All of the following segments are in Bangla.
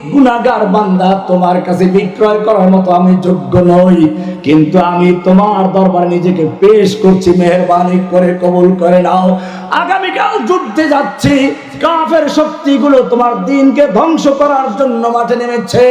গুনাহগার বান্দা, তোমার কাছে বিক্রয় করার মতো আমি যোগ্য নই, কিন্তু আমি তোমার দরবারে নিজেকে পেশ করছি, মেহেরবানি করে কবুল করে নাও। আগামীকাল যুদ্ধে যাচ্ছি, কাফের শক্তিগুলো তোমার দ্বীনকে ধ্বংস করার জন্য মাঠে নেমেছে,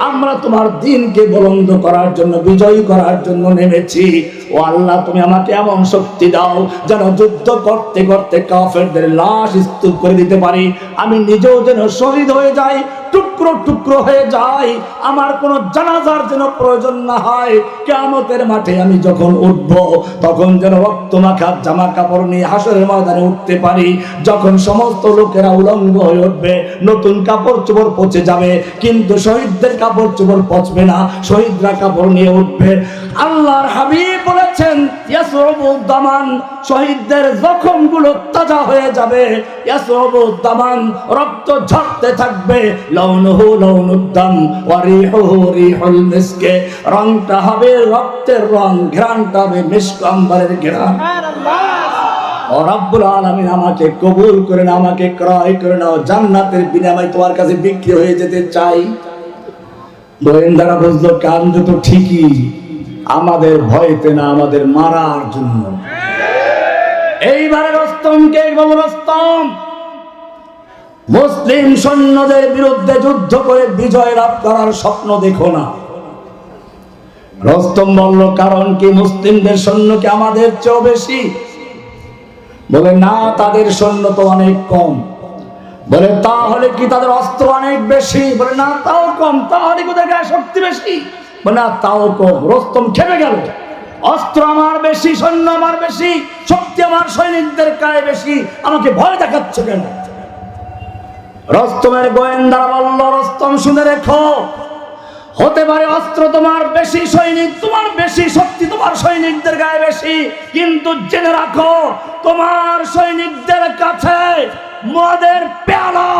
আমরা তোমার দ্বীনকে বুলন্দ করার জন্য, বিজয়ী করার জন্য নেমেছি। ও আল্লাহ, তুমি আমাকে এমন শক্তি দাও যেন যুদ্ধ করতে করতে কাফেরদের লাশ স্তূপ করে দিতে পারি, আমি নিজেও যেন শহীদ হয়ে যাই, টুকরো টুকরো হয়ে যাই, আমার কোনো জানাজার যেন প্রয়োজন না হয়। কিয়ামতের মাঠে আমি যখন উঠব, তখন যেন রক্তমাখা জামা কাপড় নিয়ে হাসরের ময়দানে উঠতে পারি, যখন সমস্ত লোকেরা উলঙ্গ হয়ে উঠবে, নতুন কাপড় চোপড় পচে যাবে, কিন্তু শহীদদের কাপড় চোপড় পচবে না, শহীদরা কাপড় নিয়ে উঠবে। আল্লাহর হাবিব বলেছেন, ইয়াসরুবুদ দামান, শহীদদের জখমগুলো তাজা হয়ে যাবে, ইয়াসরুবুদ দামান, রক্ত ঝরতে থাকবে, লাউনুহু লাউনুদ্দাম ওয়া রিহুহু রিহুল মিসকে, রংটা হবে রক্তের রং, ঘ্রাণটা হবে মিশক আম্বরের ঘ্রাণ। সুবহানাল্লাহ। ও রব্বুল আলামিন, আমাকে কবুল করে নাও, আমাকে ক্রয় করে নাও, জান্নাতের বিনিময়ে তোমার কাছে বিক্রি হয়ে যেতে চাই। গোয়েন্দারা বুঝলো কান্দে তো ঠিকই, আমাদের ভয়তে না, আমাদের মারার জন্য। এইবারে রস্তমকে বলো, রস্তম, মুসলিম সৈন্যদের বিরুদ্ধে যুদ্ধ করে বিজয় লাভ করার স্বপ্ন দেখো না। রস্তম বলল, কারণ কি? মুসলিমদের সৈন্য কি আমাদের চেয়েও বেশি? বলে না, তাদের সৈন্য তো অনেক কম। বলে তাহলে কি তাদের অস্ত্র অনেক বেশি? বলে না, তাও কম। তাহলে কোথায় গায়ে শক্তি বেশি? বলে না, তাও কম। রস্তম খেপে গেল, অস্ত্র আমার বেশি, সৈন্য আমার বেশি, শক্তি আমার সৈনিকদের গায়ে বেশি, আমাকে ভয় দেখাচ্ছ কেন? রস্তমের গোয়েন্দারা বলল, রস্তম শুনে রেখো, হতে পারে অস্ত্র তোমার বেশি, সৈনিক তোমার বেশি, শক্তি তোমার সৈনিকদের গায়ে বেশি, কিন্তু জেনে রাখো, তোমার সৈনিকদের কাছে মদের পেয়ালা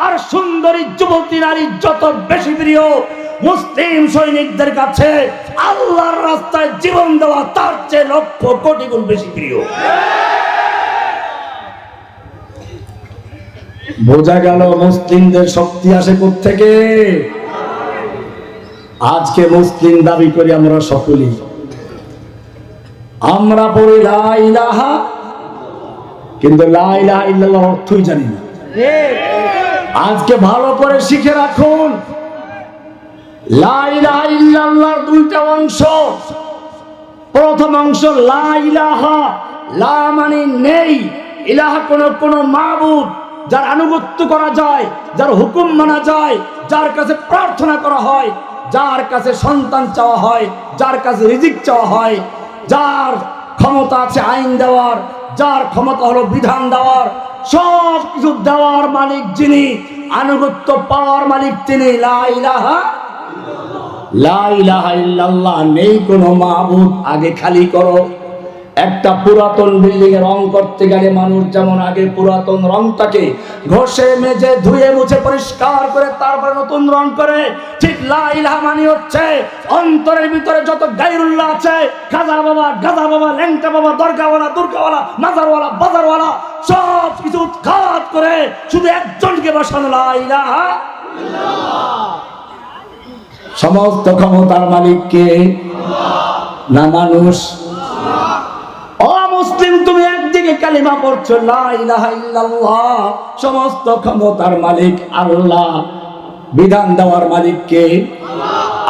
আর সুন্দরী যুবতী নারী যত বেশি প্রিয়, মুসলিম সৈনিকদের কাছে আল্লাহর রাস্তায় জীবন দেওয়া তার চেয়ে লক্ষ কোটি গুণ বেশি প্রিয়। বোঝা গেল মুসলিমদের শক্তি আসে কোত্থেকে? আজকে মুসলিম দাবি করি আমরা সকলেই, আমরা পড়ি লা ইলাহা, কিন্তু লা ইলাহা ইল্লাল্লাহ অর্থই জানি না। আজকে ভালো করে শিখে রাখুন, লা ইলাহা ইল্লাল্লাহর দুইটা অংশ। প্রথম অংশ লা ইলাহা, লা মানে নেই, ইলাহা কোন মাবুদ যার আনুগত্য করা যায়, যার হুকুম মানা যায়, যার কাছে প্রার্থনা করা হয়, যার কাছে সন্তান চাওয়া হয়, যার কাছে রিজিক চাওয়া হয়, যার ক্ষমতা আছে আইন দেওয়ার, যার ক্ষমতা হলো বিধান দেওয়ার, সব কিছু দেওয়ার মালিক যিনি, আনুগত্য পাওয়ার মালিক তিনি। লা ইলাহা লা ইলাহা ইল্লাল্লাহ, নেই কোনো মাবুদ। আগে খালি করো। একটা পুরাতন বিল্ডিং এ রং করতে গেলে মানুষ যেমন আগে পুরাতন রংটাকে ঘষে মেজে ধুয়ে মুছে পরিষ্কার করে তারপরে নতুন রং করে, ঠিক লা ইলাহা মানে হচ্ছে অন্তরের ভিতরে যত গায়রুল্লাহ আছে, খাজা বাবা, গাজা বাবা, ল্যাংটা বাবা, দরগাওয়ালা, দুর্গাওয়ালা, মাজারওয়ালা, বাজারওয়ালা, সব কিছু উৎখাত করে শুধু একজনকে বসানো, লা ইলাহা ইল্লাল্লাহ। সমস্ত ক্ষমতার মালিক কে? না মানুষ? মুসলিম, তুমি একদিকে কালিমা পড়ছো লা ইলাহা ইল্লাল্লাহ, সমস্ত ক্ষমতার মালিক আল্লাহ, বিধান দেওয়ার মালিক কে?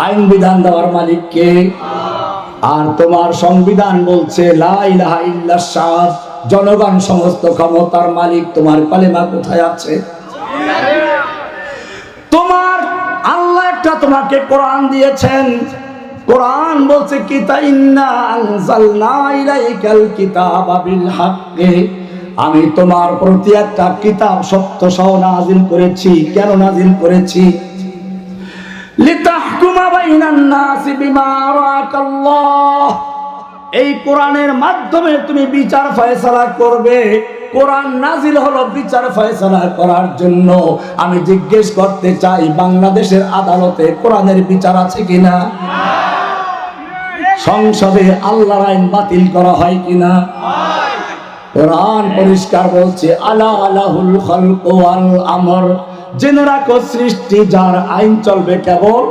আইন বিধান দেওয়ার মালিক কে? আর তোমার সংবিধান বলছে লা ইলাহা ইল্লাল্লাহ, জনগণ সমস্ত ক্ষমতার মালিক। তোমার কালিমা কোথায় আছে? তোমার আল্লাহ একটা তোমাকে কোরআন দিয়েছেন, কোরআন বলছে কিতা ইন্না আনজালনা ইলাইকাল কিতাবা বিল হাক্কি, আমি তোমার প্রতি একটা কিতাব সত্য সহ নাযিল করেছি। কেন নাযিল করেছি? লিতাহকুমা বাইনান নাসি বিমা আরাকাল্লাহ, এই কোরআনের মাধ্যমে তুমি বিচার ফয়সালা করবে। কোরআন নাজিল হলো বিচার ফয়সালা করার জন্য। আমি জিজ্ঞেস করতে চাই, বাংলাদেশের আদালতে কোরআনের বিচার আছে কিনা? সংসদে আল্লাহর আইন বাতিল করা হয় কিনা? কোরআন পরিষ্কার বলছে, আলা আলাহুল খালকু ওয়াল আমর জেনে রাখো সৃষ্টি যার, আইন চলবে কেবল।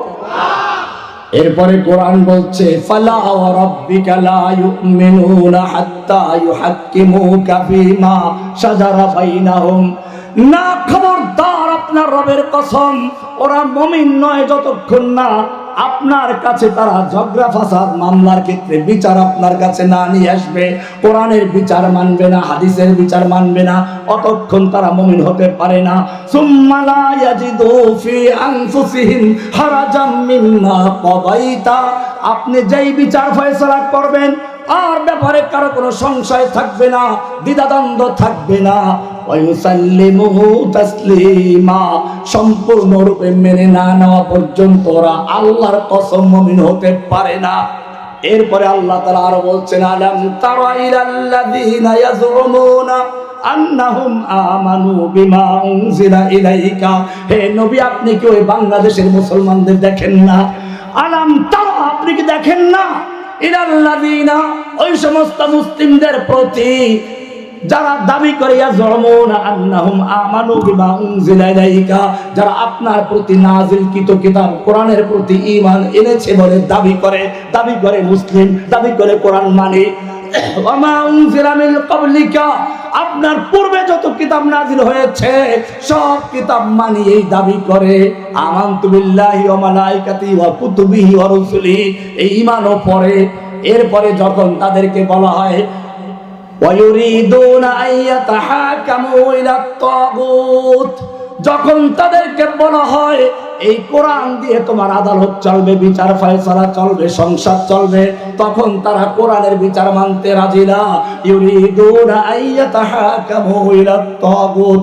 এরপরে কোরআন বলছে ফালা ওয়া রাব্বিকা লা ইউমিনুনা হাত্তা ইউহাক্কিমুকা ফীমা শাজারা বাইনাহুম। না, খবরদার, আপনার রবের কসম, ওরা মুমিন নয় যতক্ষণ না আপনার কাছে তারা ঝগড়া ফাসাদ মামলার ক্ষেত্রে বিচার আপনার কাছে না নিয়ে আসবে, কোরআনের বিচার মানবে না, হাদিসের বিচার মানবে না, অতক্ষণ তারা মুমিন হতে পারে না। সুম্মা লা ইয়াজিদু ফি আনফুসিহিম হারাজাম মিম্মা কাদাইতা, আপনি যেই বিচার ফয়সালা করবেন আর ব্যাপারে কারো কোনো সংশয় থাকবে না, দ্বিধাদ্বন্দ্ব থাকবে না। ওয়ায়ুসাল্লিমু তাসলিমা, সম্পূর্ণরূপে মেনে না নেওয়া পর্যন্ত ওরা আল্লাহর কসম মুমিন হতে পারে না। এরপরে আল্লাহ তাআলা আরো বলছেন আলাম তারা ইলাল্লাযীনা ইয়াজুমুনা আন্নাহুম আমানু বিমা উনজিলা ইলাইকা, হে নবী আপনি কি ওই বাংলাদেশের মুসলমানদের দেখেন না? আলাম তারা, আপনি কি দেখেন না? ইলাল্লাযীনা, ওই সমস্ত মুসলিমদের প্রতি যারা দাবি করে ইয়াজুমুনা আন্নাহুম আমানু বিমা উনজিলা ইলাইকা, যারা আপনার প্রতি নাযিলকৃত কিতাব কোরআনের প্রতি ঈমান এনেছে বলে দাবি করে মুসলিম, দাবি করে কোরআন মানে। ওয়া মা উনজিলা মিন ক্বাবলিকা, আপনার পূর্বে যত কিতাব নাযিল হয়েছে সব কিতাব মানি এই দাবি করে। আমানতু বিল্লাহি ওয়া মালাইকাতিহি ওয়া কুতুবিহি ওয়া রুসুলিহি, এই ঈমানও পড়ে। এরপরে যখন তাদেরকে বলা হয় ওয়ায়ুরিদুনা আইয়াতাহাকামু ইলাত তাগুত, যখন তাদেরকে বলা হয় এই কোরআন দিয়ে তোমার আদালত চলবে, বিচার ফয়সালা চলবে, সংসার চলবে, তখন তারা কোরআনের বিচার মানতে রাজি না। ইউরিদুনা আইয়াতাহাকামু ইলাত তাগুত,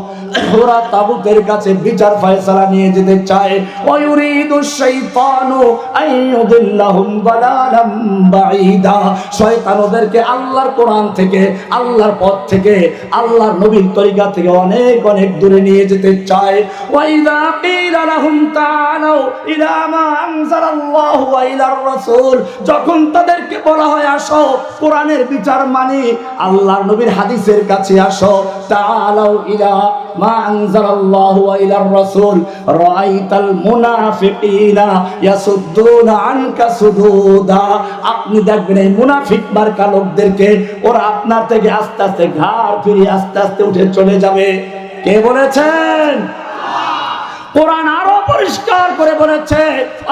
ওরা তাগুতের কাছে বিচার ফয়সালা নিয়ে যেতে চায়। ওয়ায়ুরিদুশ শাইতানু আইয়ুদিল্লাহুম দালালাম বাঈদা, শয়তান ওদেরকে আল্লাহর কোরআন থেকে, আল্লাহর পথ থেকে, আল্লাহর নবীর তরিকা থেকে অনেক অনেক দূরে নিয়ে যেতে চায়। ওয়াইযা কিলা লাহুম তাআলাউ ইলা মা আনজালাল্লাহু ওয়া ইলার রাসূল, যখন তাদেরকে বলা হয় আসো কোরআনের বিচার মানি, আল্লাহর নবীর হাদিসের কাছে আসো, তাআলাউ ইলা মা আনজালাল্লাহু ওয়া ইলার রাসূল রাআইতাল মুনাফিকিনা ইয়াসুদ্দুনা আনকা সুদুদা, আপনি দেখবেন এই মুনাফিক মার্কা লোকদেরকে, ওরা আপনার থেকে আস্তে আস্তে ঘাড় ফিরিয়ে আস্তে আস্তে উঠে চলে যাবে। কে বলেছেন? কোরআন আরো পরিষ্কার করে বলেছে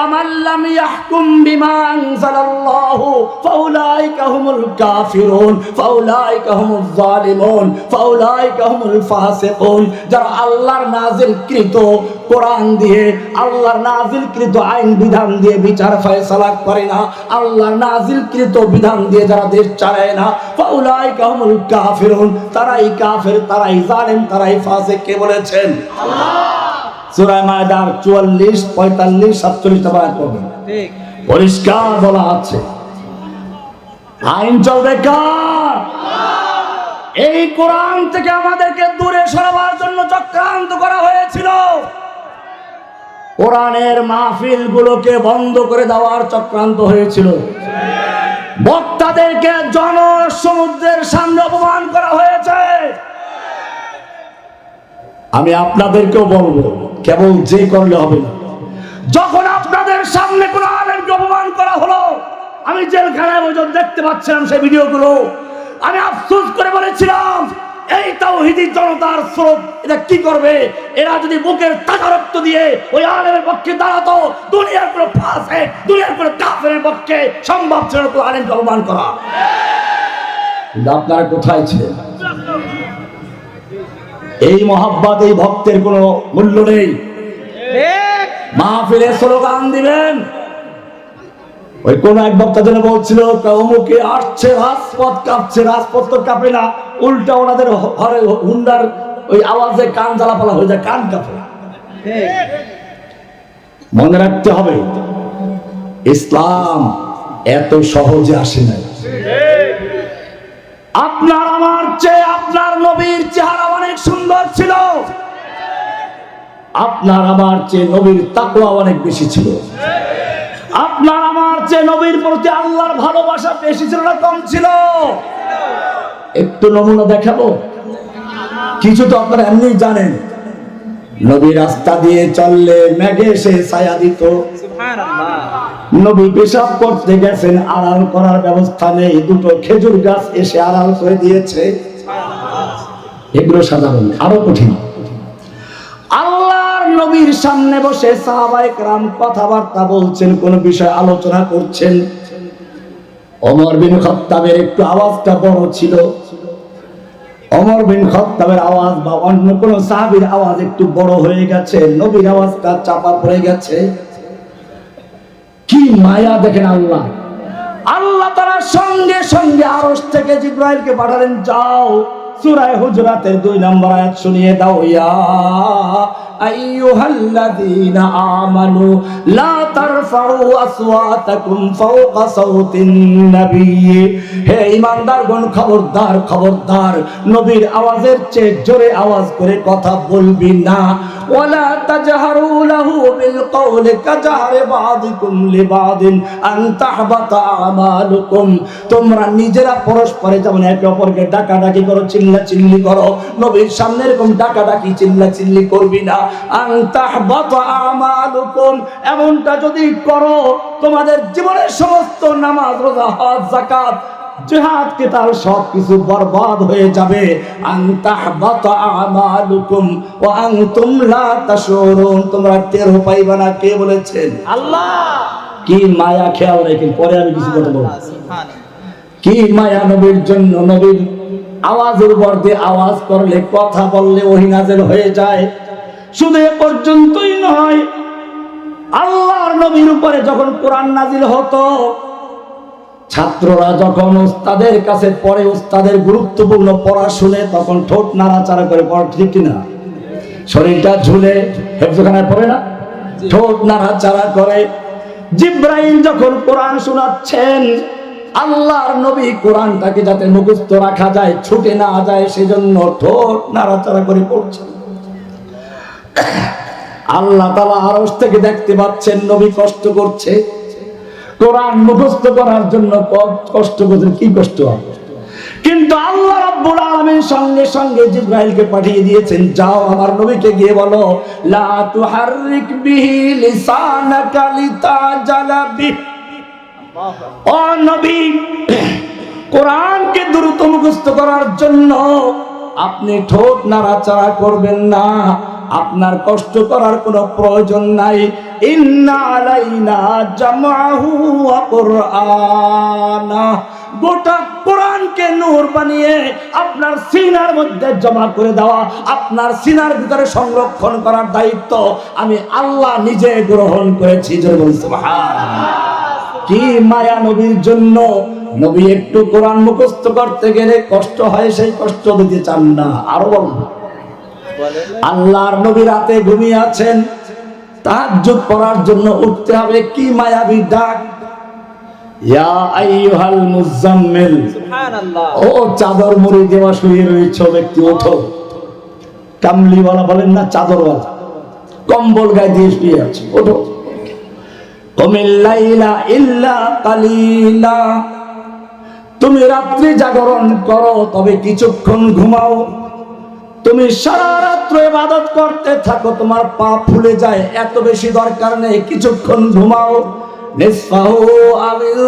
আমাল্লাম ইয়াহকুম বিমা আনজালাল্লাহু ফাউলাইকা হুমুল কাফিরুন ফাউলাইকা হুমুজ জালিমুন ফাউলাইকা হুমুল ফাসিকুন, যারা আল্লাহর নাযিলকৃত কোরআন দিয়ে, আল্লাহর নাযিলকৃত আইন বিধান দিয়ে বিচার ফয়সালা করে না, আল্লাহর নাযিলকৃত বিধান দিয়ে যারা দেশ চালায় না, ফাউলাইকা হুমুল কাফিরুন, তারাই কাফের, তারাই জালিম, তারাই ফাসিক। কে বলেছেন? আল্লাহ। সূরা মায়দার 44, 45, 47 আয়াত পড়বেন, ঠিক পরিষ্কার বলা আছে আইন চলবে কার? এই কোরআন থেকে আমাদেরকে দূরে সরাবার জন্য চক্রান্ত করা হয়েছিল। কোরআনের মাহফিল গুলোকে বন্ধ করে দেওয়ার চক্রান্ত হয়েছিল। বক্তাদেরকে জনসমুদ্রের সামনে অপমান করা হয়েছে। আমি আপনাদেরকেও বলবো, কেবল যে করলে হবে না। যখন আপনাদের সামনে কোন আলেমকে অপমান করা হলো, আমি জেলখানায় ওজন দেখতে পাচ্ছিলাম সেই ভিডিওগুলো, আমি আফসোস করে বলেছিলাম এই তাওহীদি জনতার স্রোত এটা কি করবে? এরা যদি বুকের তাজা রক্ত দিয়ে ওই আলেমের পক্ষে দাঁড়াতো, দুনিয়ার কোনো ফাসিক, দুনিয়ার কোনো কাফেরের পক্ষে সম্ভব ছিল না আলেমকে অপমান করা। কিন্তু আপনারা কোথায় ছিলেন? এই মহাব্বত, এই ভক্তের কোনো মূল্য নেই। মাহফিলে স্লোগান দিবেন, ওই কোন এক বক্তা যেন বলছিল অমুকে আসছে, রাজপথ কাঁপছে, রাজপথ তো কাঁপে না, উল্টা ওনাদের ঘরে হুন্ডার ওই আওয়াজে কান জ্বালাপালা হয়ে যায়, কান কাঁপে। মনে রাখতে হবে ইসলাম এত সহজে আসে না। আপনার আমার চেয়ে আপনার নবীর চেহারা অনেক সুন্দর ছিল, আপনার আমার চেয়ে নবীর তাকওয়া অনেক বেশি ছিল, আপনার আমার চেয়ে নবীর প্রতি আল্লাহর ভালোবাসা বেশি ছিল না কম ছিল? একটু নমুনা দেখাবো, কিছু তো আপনারা এমনি জানেন। নবী রাস্তা দিয়ে চললে মেঘে এসে ছায়া দিত। নবী পেশাব করতে গেছেন, আড়াল করার ব্যবস্থা নেই, দুটো খেজুর গাছ এসে আড়াল করে দিয়েছে। এগুলো সাধারণ, আরো কঠিন। আল্লাহর নবীর সামনে বসে সাহাবায়ে কেরাম কথাবার্তা বলছেন, কোন বিষয় আলোচনা করছেন। ওমর বিন খাত্তাবের একটু আওয়াজটা বড় ছিল। ওমর বিন খাত্তাবের আওয়াজ বা অন্য কোন সাহাবীর আওয়াজ একটু বড় হয়ে গেছে, নবীর আওয়াজটা চাপা পড়ে গেছে। কি মায়া দেখেন আল্লাহ! আল্লাহ তাআলা সঙ্গে সঙ্গে আরশ থেকে জিবরাইলকে পাঠালেন, যাও সূরা হুজুরাতের 2 নম্বর আয়াত শুনিয়ে দাও, ইয়া আইয়ুহাল্লাযীনা আমানু লা তারফাউ আসওয়াতাকুম ফাওকা সাওতিন নবী। হে ঈমানদারগণ, খবরদার খবরদার, নবীর আওয়াজের চেয়ে জোরে আওয়াজ করে কথা বলবি না। ওয়ালা তাজহারু লাহু বিল কওলি কাজহারি বাযিকুম লিবাযিন আন তাহবাতা আমালুকুম। তোমরা নিজেরা পরস্পরে যেমন একে অপরকে ডাকাডাকি করো, চিল্লাচিল্লি করো, নবীর সামনে এরকম ডাকাডাকি চিল্লাচিল্লি করবি না। আন তাহবাতা আমালুকুম, এমনটা যদি করো তোমাদের জীবনের সমস্ত নামাজ, রোজা, হজ, যাকাত, জিহাদ, কিতাল সবকিছু বরবাদ হয়ে যাবে। আন তাহবাতা আমালুকুম ওয়া আনতুম লা তাশউরুন, তোমরা টের পাইবা না। কে বলেছেন? আল্লাহ। কি মায়া, খেয়াল রেখেন, পরে আমি কিছু কথা বলবো। কি মায়া নবীর জন্য! নবীর আওয়াজের উপর দিয়ে আওয়াজ করলে, কথা বললে ওহী নাযিল হয়ে যায়। শুধু এ পর্যন্তই নয়, আল্লাহর নবীর উপরে যখন কোরআন নাযিল হতো, ছাত্ররা যখন উস্তাদের কাছে পড়ে, উস্তাদের গুরুত্বপূর্ণ পড়া শুনে, তখন ঠোঁট নাড়াচাড়া করে পড়ে, ঠিক কিনা? শরীরটা ঝুলে হেফজখানায় পড়ে না, ঠোঁট নাড়াচাড়া করে। জিবরাইল যখন কোরআন শোনাচ্ছেন, আল্লাহর নবী কোরআনটাকে যাতে মুখস্থ রাখা যায়, ছুটে না যায়, সেজন্য ঠোঁট নাড়াচাড়া করে পড়ছেন। আল্লাহ তাআলা আরশ থেকে দেখতে পাচ্ছেন নবী কষ্ট করছে, কোরআন মুখস্থ করার জন্য কষ্ট করছেন। কি কষ্ট! কিন্তু আল্লাহ রাব্বুল আলামিন সঙ্গে সঙ্গে জিবরাইলকে পাঠিয়ে দিয়েছেন, যাও আমার নবীকে গিয়ে বলো, লা তুহাররিক বিহি লিসানাকা লিতাজালা বিহি। ও নবী, কোরআনকে দ্রুত মুখস্থ করার জন্য আপনি ঠোঁট নাড়াচাড়া করবেন না, আপনার কষ্ট করার কোনো প্রয়োজন নাই। ইন্না আলাইনা জামাহু ওয়া কুরআনা, গোটা কোরআনকে নূর বানিয়ে আপনার সিনার মধ্যে জমা করে দেওয়া, আপনার সিনার ভিতরে সংরক্ষণ করার দায়িত্ব আমি আল্লাহ নিজে গ্রহণ করেছি। জোরে বলুন সুবহানাল্লাহ। কি মায়া নবীর জন্য! নবী একটু কোরআন মুখস্থ করতে গেলে কষ্ট হয়, সেই কষ্ট দিতে চান না। আরো বলুন, আল্লাহর নবী রাতে ঘুমিয়ে আছেন, তাহাজ্জুদ পড়ার জন্য উঠতে হবে, কি মায়াবী ডাক! ইয়া আইয়ুহাল মুজাম্মিল, সুবহানাল্লাহ। ও চাদর মুড়ি দেওয়া শুয়ে রয়েছে ব্যক্তি, ওঠো। কামলিওয়ালা বলেন না, চাদরওয়ালা, কম্বল গায়ে দিয়ে শুয়ে আছে, ওঠো। কুমিল লাইলা ইল্লা কালিলা, তুমি রাত্রি জাগরণ করো, তবে কিছুক্ষণ ঘুমাও। তুমি সারা রাত্র ইবাদত করতে থাকো, তোমার পা ফুলে যায়, এত বেশি দরকার নেই, কিছুক্ষণ ঘুমাও। নিসফাহু আবিল